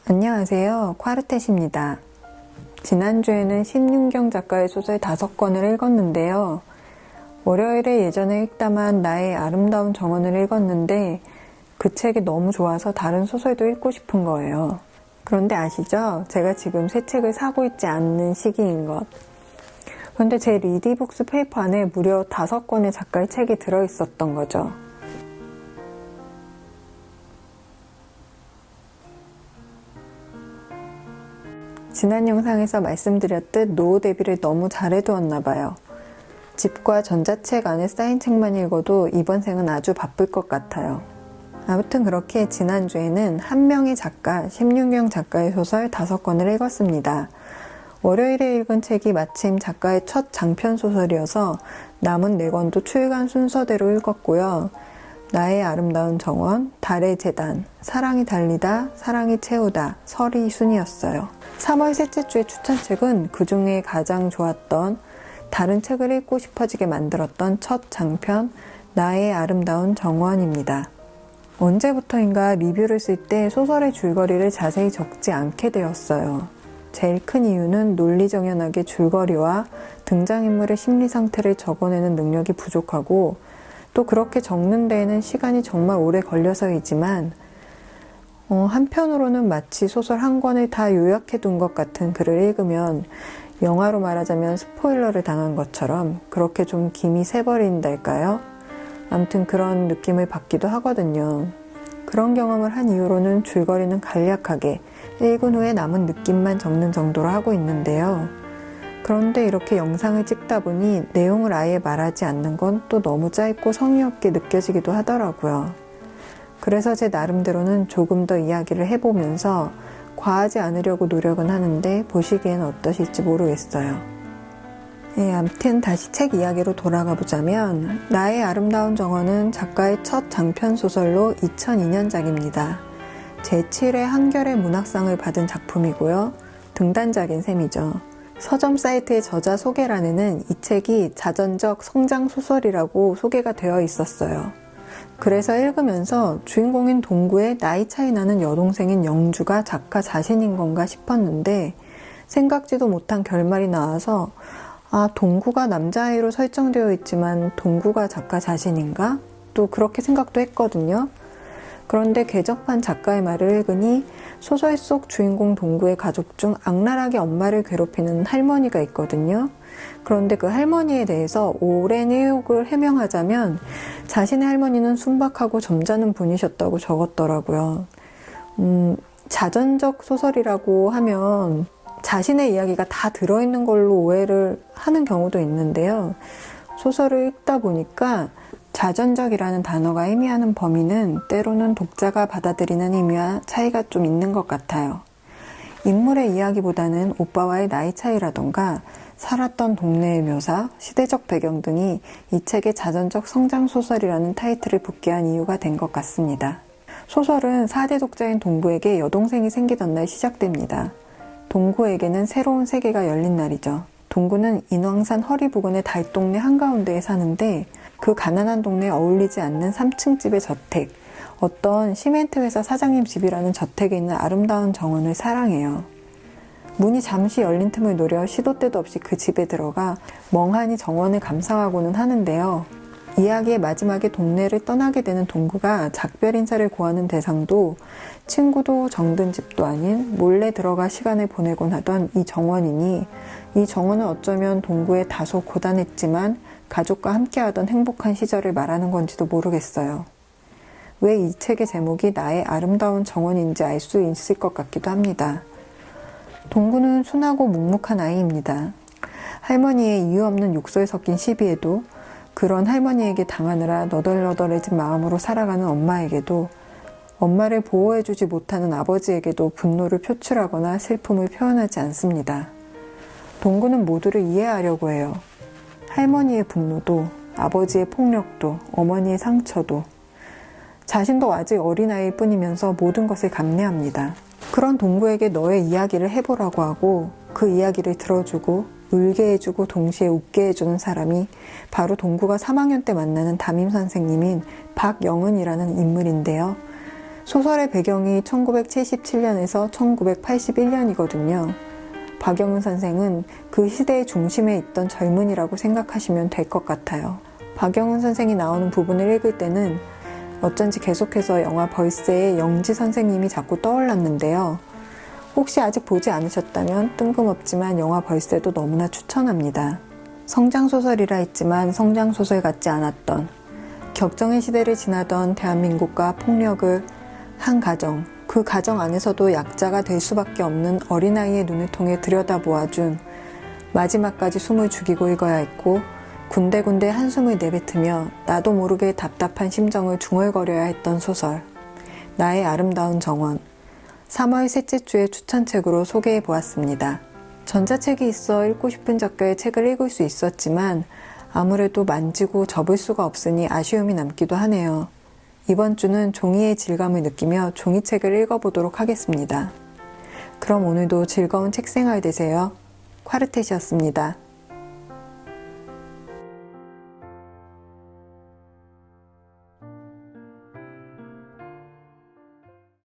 안녕하세요. 콰르텟입니다. 지난주에는 신윤경 작가의 소설 5권을 읽었는데요. 월요일에 예전에 읽다만 나의 아름다운 정원을 읽었는데 그 책이 너무 좋아서 다른 소설도 읽고 싶은 거예요. 그런데 아시죠? 제가 지금 새 책을 사고 있지 않는 시기인 것. 그런데 제 리디북스 페이퍼 안에 무려 5권의 작가의 책이 들어있었던 거죠. 지난 영상에서 말씀드렸듯 노후 대비를 너무 잘해두었나 봐요. 집과 전자책 안에 쌓인 책만 읽어도 이번 생은 아주 바쁠 것 같아요. 아무튼 그렇게 지난주에는 한 명의 작가, 심윤경 작가의 소설 5권을 읽었습니다. 월요일에 읽은 책이 마침 작가의 첫 장편 소설이어서 남은 4권도 출간 순서대로 읽었고요. 나의 아름다운 정원, 달의 재단, 사랑이 달리다, 사랑이 채우다, 설이 순이었어요. 3월 셋째 주의 추천책은 그 중에 가장 좋았던, 다른 책을 읽고 싶어지게 만들었던 첫 장편, 나의 아름다운 정원입니다. 언제부터인가 리뷰를 쓸 때 소설의 줄거리를 자세히 적지 않게 되었어요. 제일 큰 이유는 논리정연하게 줄거리와 등장인물의 심리 상태를 적어내는 능력이 부족하고, 또 그렇게 적는 데에는 시간이 정말 오래 걸려서이지만 한편으로는 마치 소설 한 권을 다 요약해둔 것 같은 글을 읽으면 영화로 말하자면 스포일러를 당한 것처럼 그렇게 좀 김이 새버린달까요? 아무튼 그런 느낌을 받기도 하거든요. 그런 경험을 한 이후로는 줄거리는 간략하게 읽은 후에 남은 느낌만 적는 정도로 하고 있는데요. 그런데 이렇게 영상을 찍다 보니 내용을 아예 말하지 않는 건 또 너무 짧고 성의 없게 느껴지기도 하더라고요. 그래서 제 나름대로는 조금 더 이야기를 해보면서 과하지 않으려고 노력은 하는데 보시기에는 어떠실지 모르겠어요. 아무튼 다시 책 이야기로 돌아가 보자면 나의 아름다운 정원은 작가의 첫 장편 소설로 2002년작입니다. 제7회 한겨레 문학상을 받은 작품이고요. 등단작인 셈이죠. 서점 사이트의 저자 소개란에는 이 책이 자전적 성장 소설이라고 소개가 되어 있었어요. 그래서 읽으면서 주인공인 동구의 나이 차이 나는 여동생인 영주가 작가 자신인 건가 싶었는데 생각지도 못한 결말이 나와서 동구가 남자아이로 설정되어 있지만 동구가 작가 자신인가? 또 그렇게 생각도 했거든요. 그런데 개정판 작가의 말을 읽으니 소설 속 주인공 동구의 가족 중 악랄하게 엄마를 괴롭히는 할머니가 있거든요. 그런데 그 할머니에 대해서 오랜 의혹을 해명하자면 자신의 할머니는 순박하고 점잖은 분이셨다고 적었더라고요. 자전적 소설이라고 하면 자신의 이야기가 다 들어있는 걸로 오해를 하는 경우도 있는데요. 소설을 읽다 보니까 자전적이라는 단어가 의미하는 범위는 때로는 독자가 받아들이는 의미와 차이가 좀 있는 것 같아요. 인물의 이야기보다는 오빠와의 나이 차이라던가 살았던 동네의 묘사, 시대적 배경 등이 이 책의 자전적 성장소설이라는 타이틀을 붙게 한 이유가 된 것 같습니다. 소설은 4대 독자인 동구에게 여동생이 생기던 날 시작됩니다. 동구에게는 새로운 세계가 열린 날이죠. 동구는 인왕산 허리 부근의 달동네 한가운데에 사는데 그 가난한 동네에 어울리지 않는 3층 집의 저택, 어떤 시멘트 회사 사장님 집이라는 저택에 있는 아름다운 정원을 사랑해요. 문이 잠시 열린 틈을 노려 시도 때도 없이 그 집에 들어가 멍하니 정원을 감상하고는 하는데요. 이야기의 마지막에 동네를 떠나게 되는 동구가 작별 인사를 고하는 대상도 친구도 정든 집도 아닌 몰래 들어가 시간을 보내곤 하던 이 정원이니 이 정원은 어쩌면 동구의 다소 고단했지만 가족과 함께하던 행복한 시절을 말하는 건지도 모르겠어요. 왜 이 책의 제목이 나의 아름다운 정원인지 알 수 있을 것 같기도 합니다. 동구는 순하고 묵묵한 아이입니다. 할머니의 이유 없는 욕설 섞인 시비에도 그런 할머니에게 당하느라 너덜너덜해진 마음으로 살아가는 엄마에게도 엄마를 보호해주지 못하는 아버지에게도 분노를 표출하거나 슬픔을 표현하지 않습니다. 동구는 모두를 이해하려고 해요. 할머니의 분노도, 아버지의 폭력도, 어머니의 상처도, 자신도 아직 어린아이일 뿐이면서 모든 것을 감내합니다. 그런 동구에게 너의 이야기를 해보라고 하고 그 이야기를 들어주고 울게 해주고 동시에 웃게 해주는 사람이 바로 동구가 3학년 때 만나는 담임 선생님인 박영은이라는 인물인데요. 소설의 배경이 1977년에서 1981년이거든요. 박영은 선생은 그 시대의 중심에 있던 젊은이라고 생각하시면 될 것 같아요. 박영은 선생이 나오는 부분을 읽을 때는 어쩐지 계속해서 영화 벌새의 영지 선생님이 자꾸 떠올랐는데요. 혹시 아직 보지 않으셨다면 뜬금없지만 영화 벌새도 너무나 추천합니다. 성장소설이라 했지만 성장소설 같지 않았던, 격정의 시대를 지나던 대한민국과 폭력을 한 가정, 그 가정 안에서도 약자가 될 수밖에 없는 어린아이의 눈을 통해 들여다보아준, 마지막까지 숨을 죽이고 읽어야 했고 군데군데 한숨을 내뱉으며 나도 모르게 답답한 심정을 중얼거려야 했던 소설, 나의 아름다운 정원, 3월 셋째 주의 추천책으로 소개해 보았습니다. 전자책이 있어 읽고 싶은 작가의 책을 읽을 수 있었지만 아무래도 만지고 접을 수가 없으니 아쉬움이 남기도 하네요. 이번 주는 종이의 질감을 느끼며 종이책을 읽어보도록 하겠습니다. 그럼 오늘도 즐거운 책생활 되세요. 콰르텟이었습니다.